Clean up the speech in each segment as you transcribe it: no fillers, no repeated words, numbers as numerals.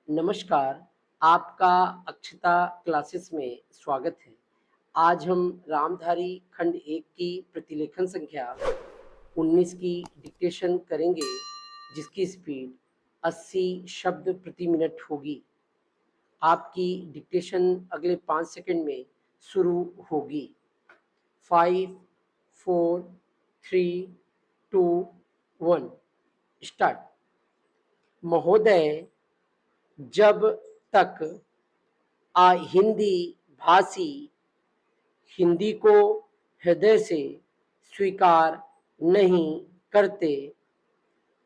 नमस्कार, आपका अक्षता क्लासेस में स्वागत है। आज हम रामधारी खंड 1 की प्रतिलेखन संख्या 19 की डिक्टेशन करेंगे, जिसकी स्पीड 80 शब्द प्रति मिनट होगी। आपकी डिक्टेशन अगले 5 सेकंड में शुरू होगी। 5, 4, 3, 2, 1 स्टार्ट। महोदय, जब तक हिंदी भाषी हिंदी को हृदय से स्वीकार नहीं करते,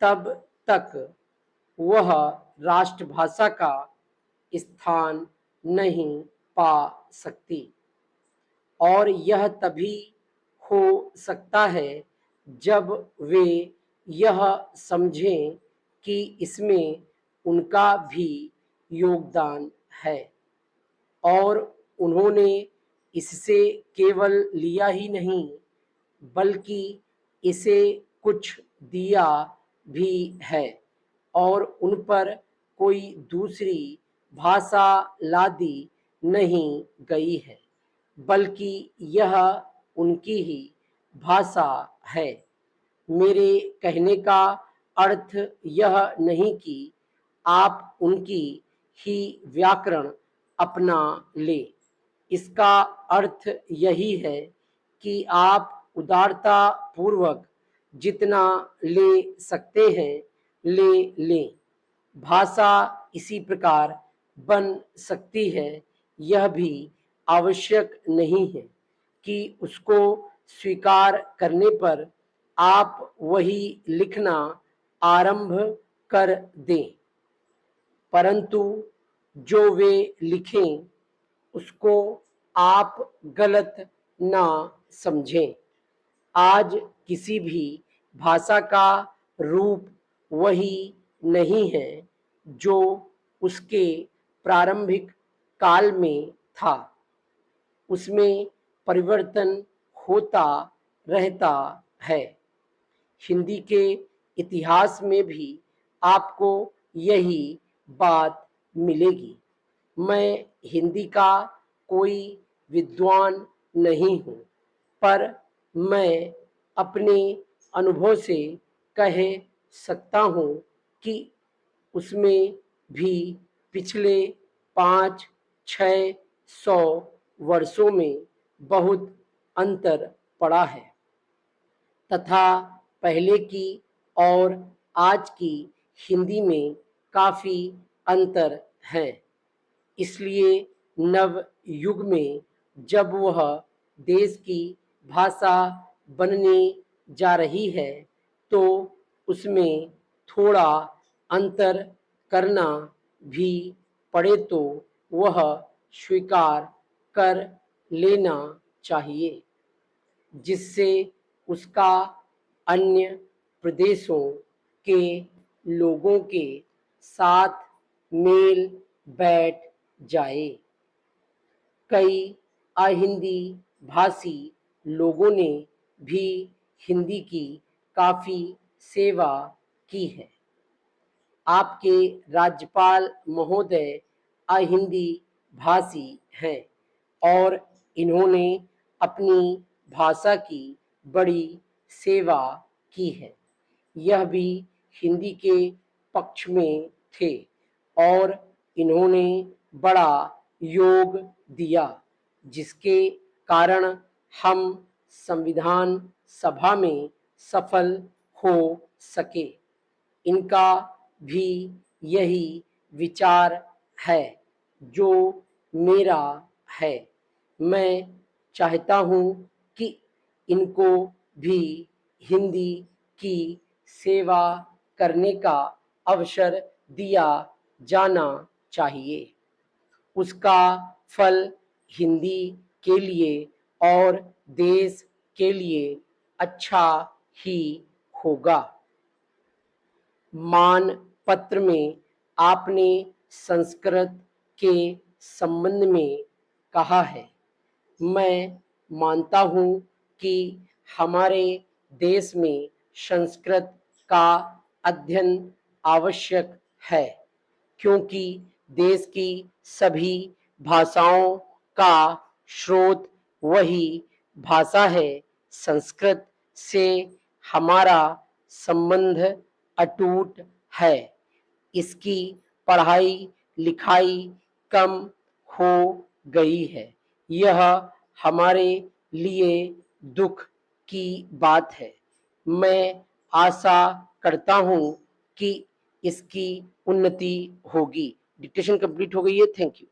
तब तक वह राष्ट्रभाषा का स्थान नहीं पा सकती। और यह तभी हो सकता है जब वे यह समझें कि इसमें उनका भी योगदान है और उन्होंने इससे केवल लिया ही नहीं, बल्कि इसे कुछ दिया भी है और उन पर कोई दूसरी भाषा लादी नहीं गई है, बल्कि यह उनकी ही भाषा है। मेरे कहने का अर्थ यह नहीं कि आप उनकी ही व्याकरण अपना लें। इसका अर्थ यही है कि आप उदारता पूर्वक जितना ले सकते हैं ले लें। भाषा इसी प्रकार बन सकती है, यह भी आवश्यक नहीं है कि उसको स्वीकार करने पर आप वही लिखना आरंभ कर दें, परंतु जो वे लिखें उसको आप गलत ना समझें। आज किसी भी भाषा का रूप वही नहीं है जो उसके प्रारंभिक काल में था। उसमें परिवर्तन होता रहता है। हिंदी के इतिहास में भी आपको यही बात मिलेगी। मैं हिंदी का कोई विद्वान नहीं हूँ, पर मैं अपने अनुभव से कह सकता हूँ कि उसमें भी पिछले 500-600 वर्षों में बहुत अंतर पड़ा है तथा पहले की और आज की हिंदी में काफ़ी अंतर है। इसलिए नव युग में जब वह देश की भाषा बनने जा रही है, तो उसमें थोड़ा अंतर करना भी पड़े तो वह स्वीकार कर लेना चाहिए, जिससे उसका अन्य प्रदेशों के लोगों के साथ मेल बैठ जाए। कई अहिंदी भाषी लोगों ने भी हिंदी की काफ़ी सेवा की है। आपके राज्यपाल महोदय अहिंदी भाषी हैं और इन्होंने अपनी भाषा की बड़ी सेवा की है। यह भी हिंदी के पक्ष में थे और इन्होंने बड़ा योग दिया, जिसके कारण हम संविधान सभा में सफल हो सके। इनका भी यही विचार है जो मेरा है। मैं चाहता हूँ कि इनको भी हिंदी की सेवा करने का अवसर दिया जाना चाहिए। उसका फल हिंदी के लिए और देश के लिए अच्छा ही होगा। मान पत्र में आपने संस्कृत के संबंध में कहा है। मैं मानता हूँ कि हमारे देश में संस्कृत का अध्ययन आवश्यक है, क्योंकि देश की सभी भाषाओं का स्रोत वही भाषा है। संस्कृत से हमारा संबंध अटूट है। इसकी पढ़ाई लिखाई कम हो गई है। यह हमारे लिए दुख की बात है। मैं आशा करता हूँ कि इसकी उन्नति होगी। डिक्टेशन कंप्लीट हो गई है। Thank you.